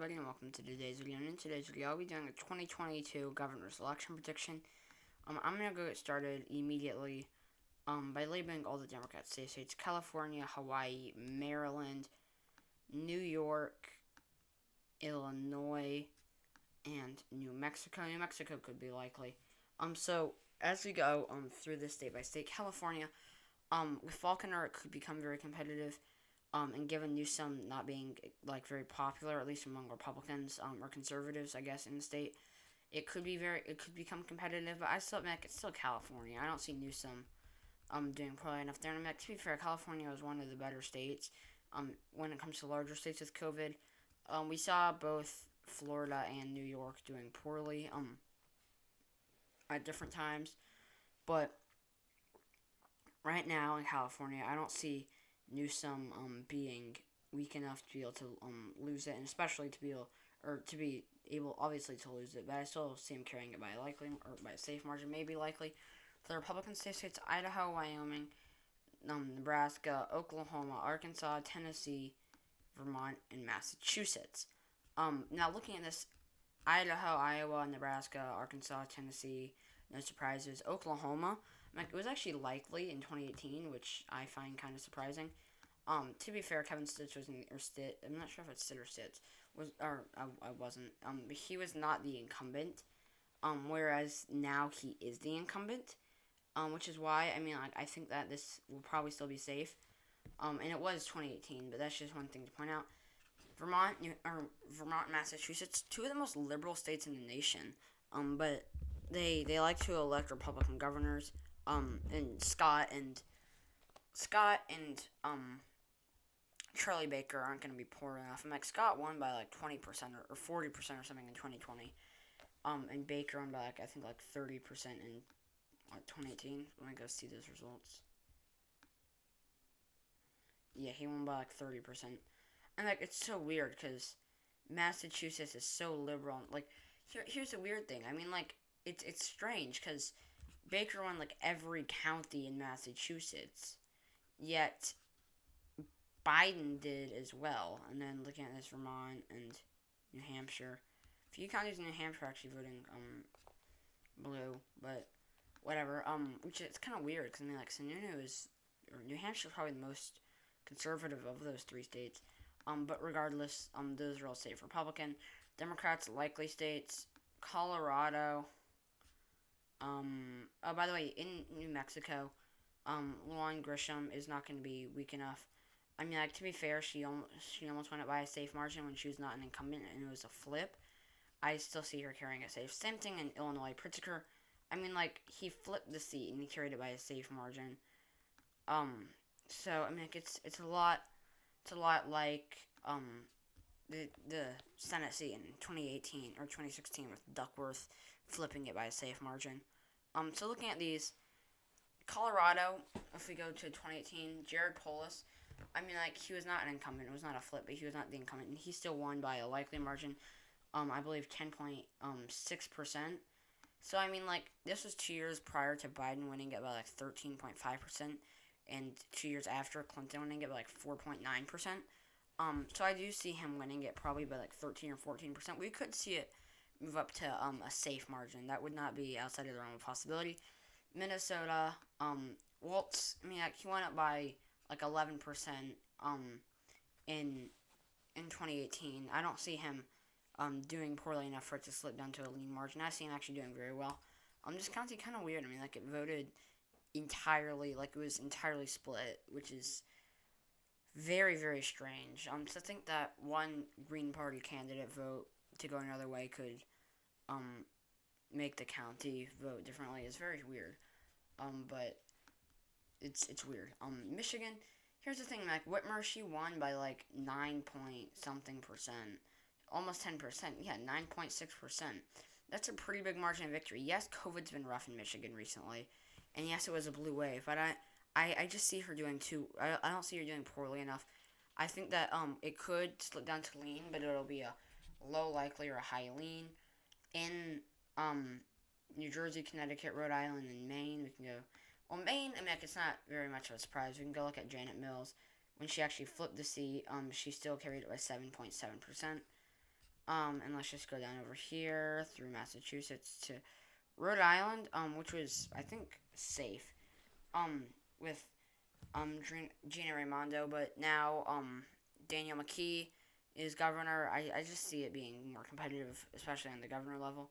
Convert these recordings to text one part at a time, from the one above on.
Everybody, and welcome to today's video. And in today's video, I'll be doing a 2022 governor's election prediction. I'm gonna go get started immediately by labeling all the Democrat states: California, Hawaii, Maryland, New York, Illinois, and New Mexico. New Mexico could be likely. So as we go through this state by state, California, with Falconer, it could become very competitive. And given Newsom not being like very popular, at least among Republicans or conservatives, I guess in the state, it could become competitive. But I still think it's still California. I don't see Newsom doing probably enough there. And to be fair, California was one of the better states when it comes to larger states with COVID. We saw both Florida and New York doing poorly at different times, but right now in California, I don't see Newsom being weak enough to be able to lose it, and especially to be able obviously to lose it. But I still see him carrying it by a likely or by a safe margin, maybe likely. For the Republican states: Idaho, Wyoming, Nebraska, Oklahoma, Arkansas, Tennessee, Vermont, and Massachusetts. Now looking at this, Idaho, Iowa, Nebraska, Arkansas, Tennessee, no surprises. Oklahoma, it was actually likely in 2018, which I find kind of surprising. To be fair, Kevin Stitz was in, or Stitt, I'm not sure if it's Stitt or Stitz, I wasn't. But he was not the incumbent. Whereas now he is the incumbent. Which is why, I think that this will probably still be safe. And it was 2018, but that's just one thing to point out. Vermont, Vermont, and Massachusetts, two of the most liberal states in the nation. But they like to elect Republican governors. And Scott and Charlie Baker aren't going to be poor enough. Scott won by like 20% or 40% or something in 2020. And Baker won by I think 30% in 2018. Let me go see those results. Yeah, he won by 30%. And it's so weird because Massachusetts is so liberal. Here's the weird thing. It's strange because Baker won every county in Massachusetts, yet Biden did as well. And then looking at this, Vermont and New Hampshire, a few counties in New Hampshire actually voting blue, but whatever. Which is kind of weird because New Hampshire is probably the most conservative of those three states. But regardless, those are all safe Republican. Democrats likely states: Colorado. Oh, by the way, in New Mexico, Lauren Grisham is not going to be weak enough. To be fair, she almost won it by a safe margin when she was not an incumbent and it was a flip. I still see her carrying it safe. Same thing in Illinois. Pritzker, he flipped the seat and he carried it by a safe margin. So it's a lot like the Senate seat in 2018 or 2016 with Duckworth flipping it by a safe margin. So looking at these, Colorado, if we go to 2018, Jared Polis, he was not an incumbent. It was not a flip, but he was not the incumbent, and he still won by a likely margin. I believe 10.6%. So this was 2 years prior to Biden winning it by 13.5%, and 2 years after Clinton winning it by 4.9%. So I do see him winning it probably by 13 or 14%. We could see it move up to a safe margin. That would not be outside of the realm of possibility. Minnesota, Waltz, he went up by 11% in 2018. I don't see him doing poorly enough for it to slip down to a lean margin. I see him actually doing very well. This county kind of weird. It voted entirely, it was entirely split, which is very, very strange. So I think that one Green Party candidate vote to go another way could make the county vote differently. It's very weird. But it's weird. Michigan, here's the thing, Whitmer, she won by 9 point something percent. Almost 10%. Yeah, 9.6%. That's a pretty big margin of victory. Yes, COVID's been rough in Michigan recently. And yes, it was a blue wave, but I just see her doing I don't see her doing poorly enough. I think that it could slip down to lean, but it'll be a low likely or a high lean. In New Jersey, Connecticut, Rhode Island, and Maine, we can go. Well, Maine, it's not very much of a surprise. We can go look at Janet Mills. When she actually flipped the seat, she still carried it by 7.7%. And let's just go down over here through Massachusetts to Rhode Island, which was, I think, safe, with, Gina Raimondo, but now, Daniel McKee is governor. I just see it being more competitive, especially on the governor level.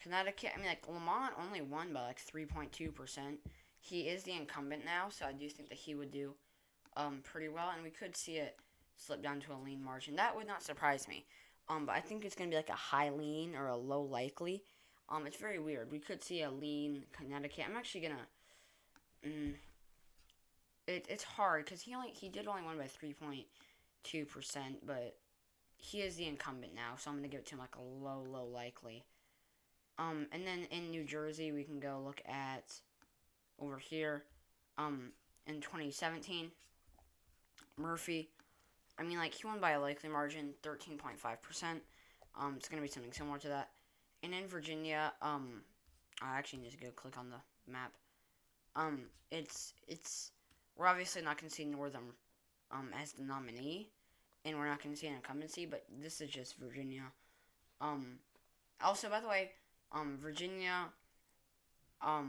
Connecticut, I mean, like, Lamont only won by, like, 3.2%. He is the incumbent now, so I do think that he would do, pretty well, and we could see it slip down to a lean margin. That would not surprise me. But I think it's going to be like a high lean or a low likely. It's very weird. We could see a lean Connecticut. I'm actually going to, it's hard, because he did only win by 3.2%, but he is the incumbent now, so I'm going to give it to him like a low likely. And then in New Jersey, we can go look at over here, in 2017, Murphy. I mean, like, he won by a likely margin, 13.5%. It's going to be something similar to that. And in Virginia, I actually need to go click on the map. We're obviously not going to see Northam, as the nominee, and we're not going to see an incumbency, but this is just Virginia. Also, by the way, Virginia, I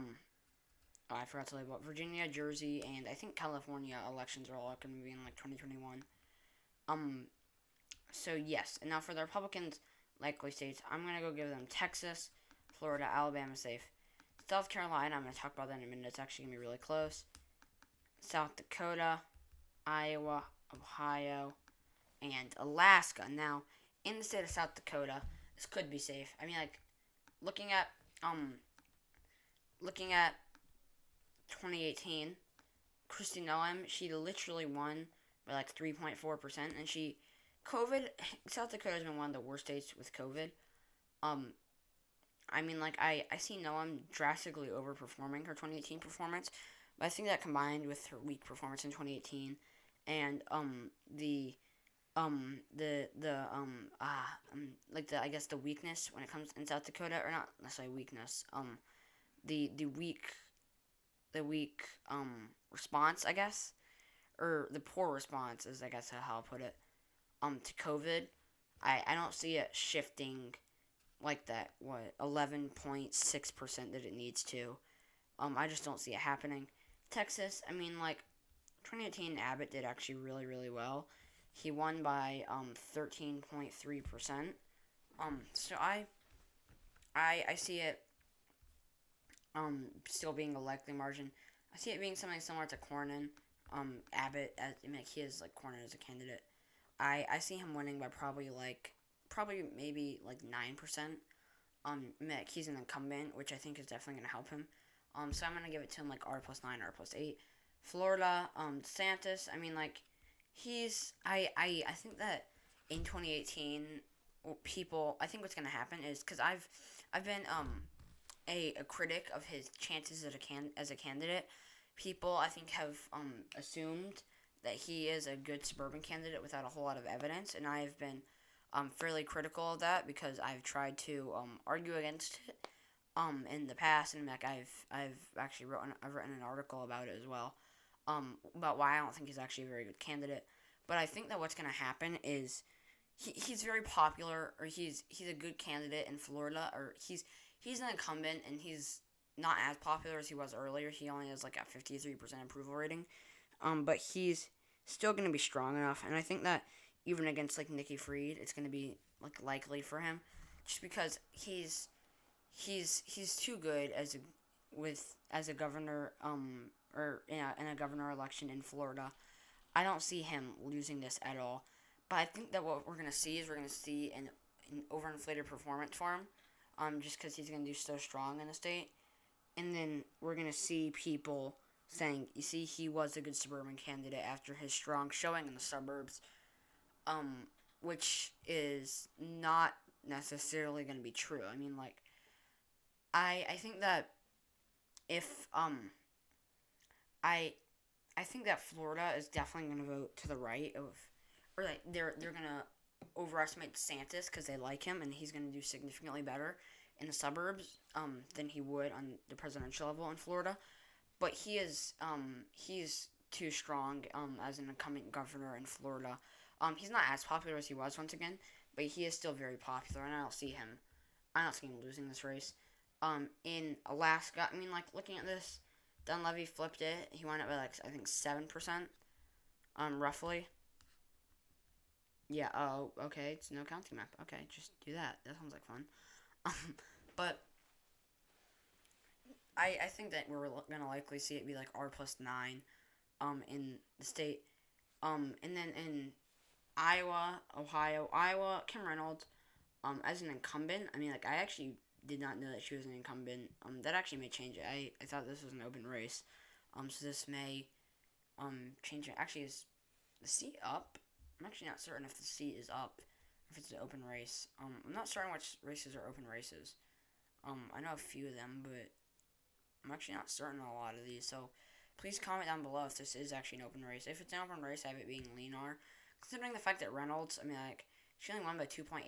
forgot to tell you about Virginia, Jersey, and I think California elections are all going to be in, like, 2021. So yes, and now for the Republicans' likely states, I'm going to go give them Texas, Florida, Alabama safe. South Carolina, I'm going to talk about that in a minute. It's actually going to be really close. South Dakota, Iowa, Ohio, and Alaska. Now, in the state of South Dakota, this could be safe. I mean, like, looking at 2018, Kristi Noem, she literally won by like 3.4%, and South Dakota has been one of the worst states with COVID. I mean, like, I see Noem drastically overperforming her 2018 performance, but I think that combined with her weak performance in 2018 and I guess the weakness when it comes in South Dakota, or not necessarily weakness, the weak response, I guess, or the poor response is, I guess, how I'll put it, to COVID. I don't see it shifting like that, 11.6% that it needs to. I just don't see it happening. Texas, I mean, like, 2018 Abbott did actually really, really well. He won by 13.3%. So I see it still being a likely margin. I see it being something similar to Cornyn. Abbott, he is like Cornyn as a candidate. I see him winning by probably maybe like 9%. He's an incumbent, which I think is definitely going to help him. So I'm going to give it to him like R plus 9, R plus 8. Florida, DeSantis, I mean, like, I think that in 2018, I think what's going to happen is, because I've been, a critic of his chances as a candidate. People, I think, have, assumed that he is a good suburban candidate without a whole lot of evidence, and I have been, fairly critical of that because I've tried to, argue against it, in the past, and like I've actually written an article about it as well, about why I don't think he's actually a very good candidate. But I think that what's going to happen is he's very popular, or he's a good candidate in Florida, or he's an incumbent, and he's not as popular as he was earlier. He only has like a 53% approval rating, but he's still going to be strong enough, and I think that even against like Nikki Fried, it's going to be like likely for him, just because he's too good as a governor, or in a governor election in Florida. I don't see him losing this at all. But I think that what we're going to see is an overinflated performance for him, just because he's going to do so strong in the state. And then we're going to see people saying, you see, he was a good suburban candidate after his strong showing in the suburbs, which is not necessarily going to be true. I mean, like, I think that if, I think that Florida is definitely going to vote to the right of, or like they're going to overestimate DeSantis because they like him, and he's going to do significantly better in the suburbs than he would on the presidential level in Florida. But he's too strong as an incumbent governor in Florida. He's not as popular as he was once again, but he is still very popular, and I don't see him losing this race. In Alaska, I mean, like, looking at this, Dunleavy flipped it. He won it by, like, I think 7%, roughly. Yeah, oh, okay, it's no counting map. Okay, just do that. That sounds like fun. But I think that we're gonna likely see it be like R plus 9, in the state. And then in Iowa, Ohio, Kim Reynolds, as an incumbent, I mean, like, I actually did not know that she was an incumbent. That actually may change it. I thought this was an open race. So this may, change it. Actually, is the seat up? I'm actually not certain if the seat is up, if it's an open race. I'm not certain which races are open races. I know a few of them, but I'm actually not certain on a lot of these. So please comment down below if this is actually an open race. If it's an open race, I have it being Lenar. Considering the fact that Reynolds, I mean, like, she only won by 2.8%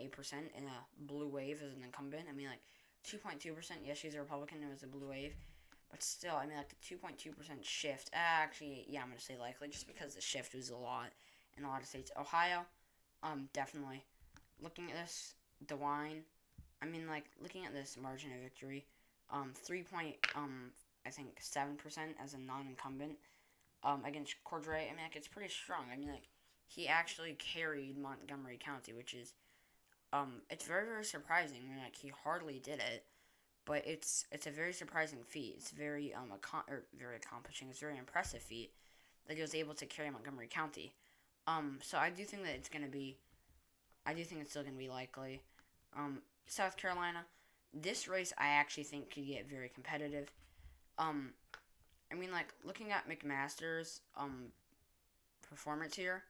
in a blue wave as an incumbent. I mean, like, 2.2%, yes, she's a Republican, it was a blue wave. But still, I mean, like, the 2.2% shift, actually, yeah, I'm going to say likely, just because the shift was a lot in a lot of states. Ohio, definitely. Looking at this, DeWine, I mean, like, looking at this margin of victory, 7% as a non-incumbent, against Cordray, I mean, like, it's pretty strong. I mean, like, he actually carried Montgomery County, which is, it's very, very surprising. I mean, like, he hardly did it, but it's a very surprising feat. It's very, very accomplishing. It's a very impressive feat that he was able to carry Montgomery County. So I do think that it's still gonna be likely. South Carolina, this race I actually think could get very competitive. I mean, like, looking at McMaster's, performance here,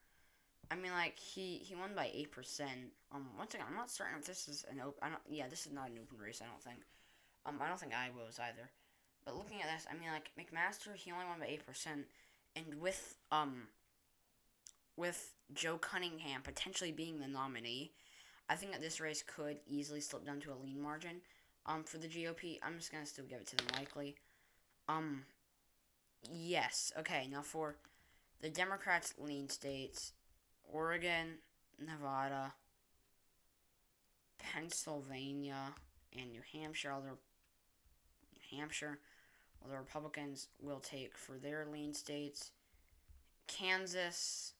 I mean, like, he won by 8%. Once again, I'm not certain if this is an open. This is not an open race. I don't think. I don't think Iowa was either. But looking at this, I mean, like, McMaster, he only won by 8%, and with Joe Cunningham potentially being the nominee, I think that this race could easily slip down to a lean margin. For the GOP, I'm just gonna still give it to them likely. Yes. Okay. Now for the Democrats' lean states. Oregon, Nevada, Pennsylvania, and New Hampshire. The Republicans will take for their lean states. Kansas,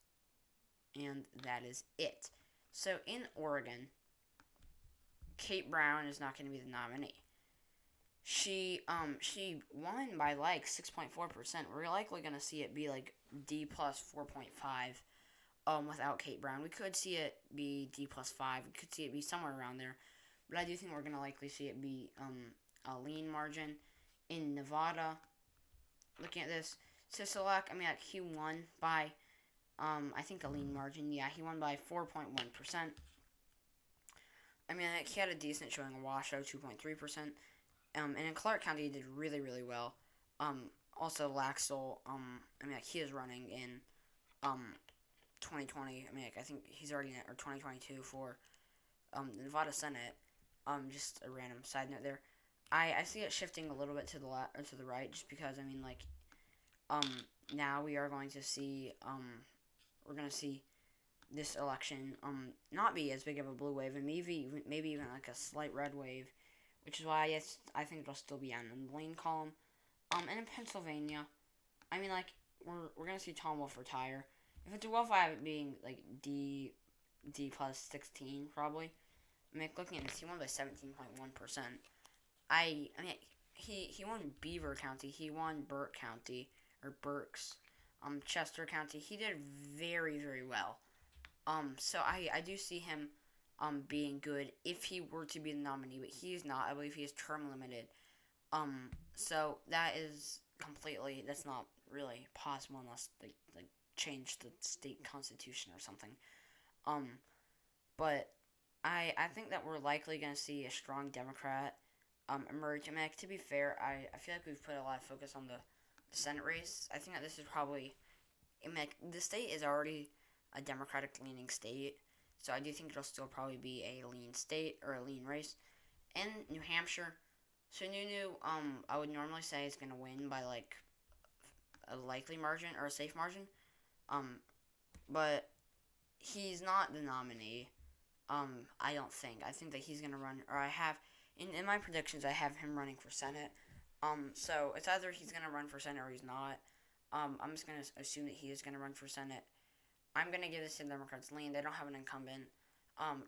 and that is it. So in Oregon, Kate Brown is not going to be the nominee. She won by like 6.4%. We're likely going to see it be like D plus 4.5. Without Kate Brown. We could see it be D plus 5. We could see it be somewhere around there. But I do think we're going to likely see it be a lean margin. In Nevada, looking at this, Sisolak, I mean, like, he won by, I think a lean margin. Yeah, he won by 4.1%. I mean, like, he had a decent showing, a washout, 2.3%. And in Clark County, he did really, really well. Also, Laxell, I mean, like, he is running in, 2020. I mean, like, I think he's already in, or 2022 for the Nevada Senate. Just a random side note there. I see it shifting a little bit to the left or to the right, just because, I mean, like, now we are going to see we're gonna see this election not be as big of a blue wave, and maybe even like a slight red wave, which is why I think it'll still be on the lean column. And in Pennsylvania, I mean, like, we're gonna see Tom Wolf retire. If it's a Wolf, I have it being like D plus 16 probably. I mean, looking at this, he won by 17.1%. I mean, he won Beaver County, he won Burke County or Berks, Chester County. He did very, very well. So I do see him being good if he were to be the nominee, but he is not. I believe he is term limited. So that's not really possible unless they change the state constitution or something. But I think that we're likely going to see a strong Democrat emerge. I mean, like, to be fair, I feel like we've put a lot of focus on the Senate race. I think that this is probably, I mean, like, the state is already a Democratic leaning state, so I do think it'll still probably be a lean state or a lean race. And New Hampshire, Sununu, I would normally say is going to win by like a likely margin or a safe margin. But he's not the nominee. I don't think. I think that he's gonna run, or I have in my predictions, I have him running for Senate. So it's either he's gonna run for Senate or he's not. I'm just gonna assume that he is gonna run for Senate. I'm gonna give this to the Democrats' lean. They don't have an incumbent.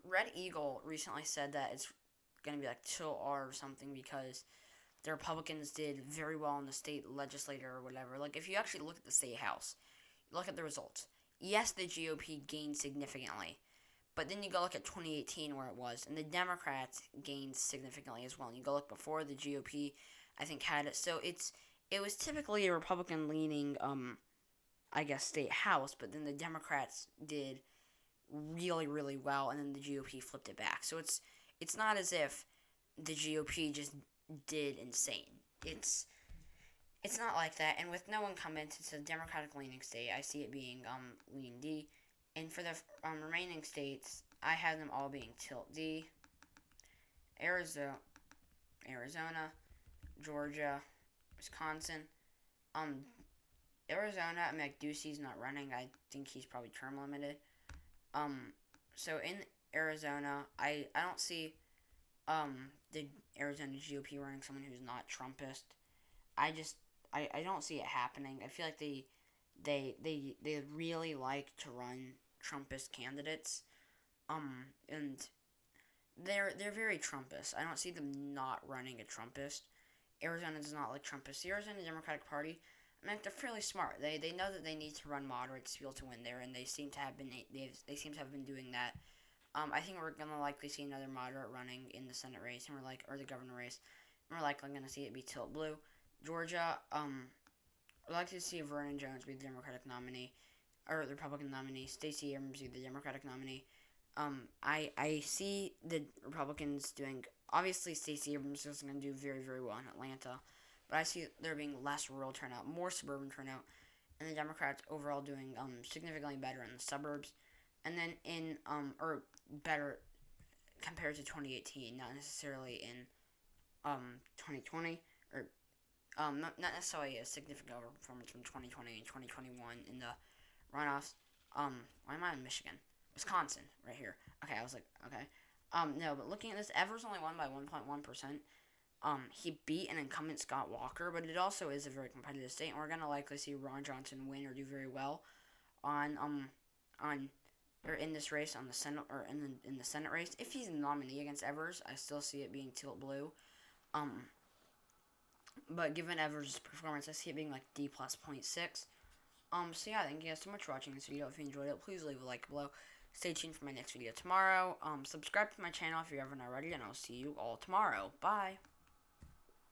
Red Eagle recently said that it's gonna be like 2R or something because the Republicans did very well in the state legislature or whatever. Like if you actually look at the state house, look at the results. Yes, the GOP gained significantly, but then you go look at 2018 where it was, and the Democrats gained significantly as well. And you go look before the GOP, I think had it. So it was typically a Republican leaning, I guess, state house, but then the Democrats did really really well, and then the GOP flipped it back. So it's not as if the GOP just did insane. It's not like that, and with no incumbents, it's a Democratic leaning state. I see it being lean D, and for the remaining states, I have them all being tilt D. Arizona, Georgia, Wisconsin. Um, Arizona, McDucey's not running. I think he's probably term limited. So in Arizona, I don't see the Arizona GOP running someone who's not Trumpist. I don't see it happening. I feel like they really like to run Trumpist candidates. And they're very Trumpist. I don't see them not running a Trumpist. Arizona does not like Trumpists. The Arizona Democratic Party, I mean, they're fairly smart. They know that they need to run moderates to be able to win there, and they seem to have been doing that. I think we're gonna likely see another moderate running in the Senate race, and or the governor race. And we're likely gonna see it be tilt blue. Georgia, we'd like to see Vernon Jones be the Democratic nominee, or the Republican nominee. Stacey Abrams be the Democratic nominee. I see the Republicans doing. Obviously, Stacey Abrams is going to do very, very well in Atlanta, but I see there being less rural turnout, more suburban turnout, and the Democrats overall doing significantly better in the suburbs, and then or better compared to 2018, not necessarily in 2020 or not necessarily a significant overperformance from 2020 and 2021 in the runoffs. Why am I in Michigan? Wisconsin, right here. Okay, I was like, okay. No, but looking at this, Evers only won by 1.1%. He beat an incumbent Scott Walker, but it also is a very competitive state, and we're gonna likely see Ron Johnson win or do very well on or in this race on the Senate or in the Senate race. If he's a nominee against Evers, I still see it being tilt blue. But given Evers' performance, I see it being like D plus 0.6. So yeah, thank you guys so much for watching this video. If you enjoyed it, please leave a like below. Stay tuned for my next video tomorrow. Subscribe to my channel if you haven't already, and I'll see you all tomorrow. Bye.